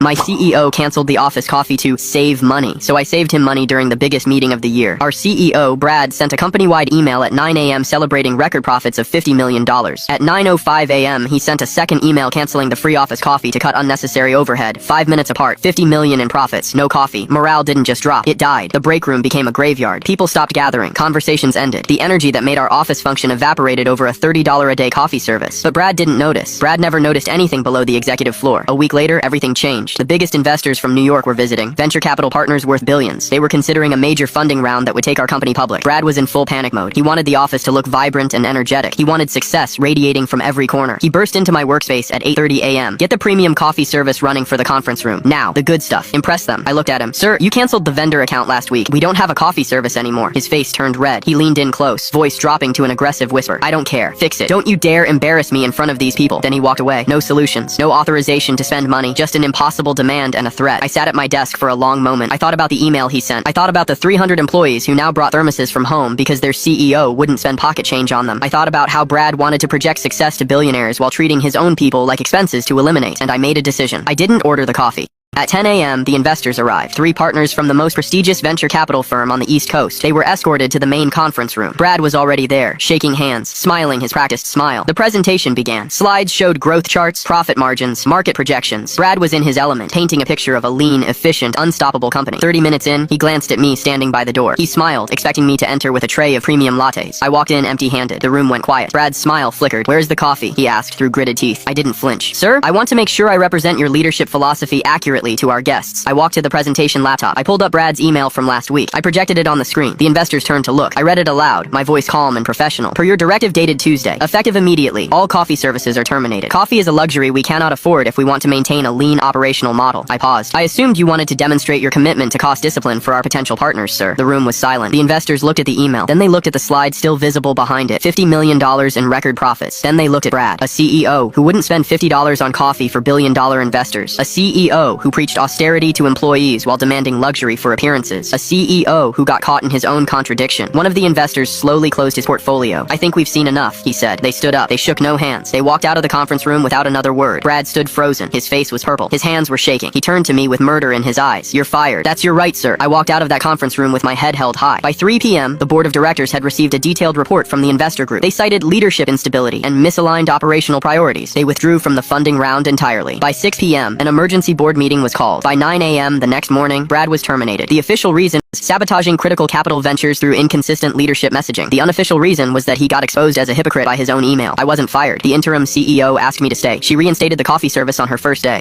My CEO canceled the office coffee to save money, so I saved him money during the biggest meeting of the year. Our CEO, Brad, sent a company-wide email at 9 a.m. celebrating record profits of $50 million. At 9:05 a.m., he sent a second email canceling the free office coffee to cut unnecessary overhead. 5 minutes apart, $50 million in profits, no coffee. Morale didn't just drop, it died. The break room became a graveyard. People stopped gathering. Conversations ended. The energy that made our office function evaporated over a $30 a day coffee service. But Brad didn't notice. Brad never noticed anything below the executive floor. A week later, everything changed. The biggest investors from New York were visiting. Venture capital partners worth billions. They were considering a major funding round that would take our company public. Brad was in full panic mode. He wanted the office to look vibrant and energetic. He wanted success radiating from every corner. He burst into my workspace at 8:30 a.m. Get the premium coffee service running for the conference room. Now, the good stuff. Impress them. I looked at him. Sir, you canceled the vendor account last week. We don't have a coffee service anymore. His face turned red. He leaned in close, voice dropping to an aggressive whisper. I don't care. Fix it. Don't you dare embarrass me in front of these people. Then he walked away. No solutions. No authorization to spend money. Just an impossible demand and a threat. I sat at my desk for a long moment. I thought about the email he sent. I thought about the 300 employees who now brought thermoses from home because their CEO wouldn't spend pocket change on them. I thought about how Brad wanted to project success to billionaires while treating his own people like expenses to eliminate. And I made a decision. I didn't order the coffee. At 10 a.m., the investors arrived. 3 partners from the most prestigious venture capital firm on the East Coast. They were escorted to the main conference room. Brad was already there, shaking hands, smiling his practiced smile. The presentation began. Slides showed growth charts, profit margins, market projections. Brad was in his element, painting a picture of a lean, efficient, unstoppable company. 30 minutes in, he glanced at me standing by the door. He smiled, expecting me to enter with a tray of premium lattes. I walked in empty-handed. The room went quiet. Brad's smile flickered. Where's the coffee? He asked through gritted teeth. I didn't flinch. Sir, I want to make sure I represent your leadership philosophy accurately to our guests. I walked to the presentation laptop. I pulled up Brad's email from last week. I projected it on the screen. The investors turned to look. I read it aloud, my voice calm and professional. Per your directive dated Tuesday, effective immediately, all coffee services are terminated. Coffee is a luxury we cannot afford if we want to maintain a lean operational model. I paused. I assumed you wanted to demonstrate your commitment to cost discipline for our potential partners, sir. The room was silent. The investors looked at the email. Then they looked at the slide still visible behind it. $50 million in record profits. Then they looked at Brad, a CEO who wouldn't spend $50 on coffee for billion-dollar investors. A CEO who preached austerity to employees while demanding luxury for appearances. A CEO who got caught in his own contradiction. One of the investors slowly closed his portfolio. I think we've seen enough, he said. They stood up. They shook no hands. They walked out of the conference room without another word. Brad stood frozen. His face was purple. His hands were shaking. He turned to me with murder in his eyes. You're fired. That's your right, sir. I walked out of that conference room with my head held high. By 3 p.m., the board of directors had received a detailed report from the investor group. They cited leadership instability and misaligned operational priorities. They withdrew from the funding round entirely. By 6 p.m., an emergency board meeting was called. By 9 a.m. the next morning, Brad was terminated. The official reason was sabotaging critical capital ventures through inconsistent leadership messaging. The unofficial reason was that he got exposed as a hypocrite by his own email. I wasn't fired. The interim CEO asked me to stay. She reinstated the coffee service on her first day.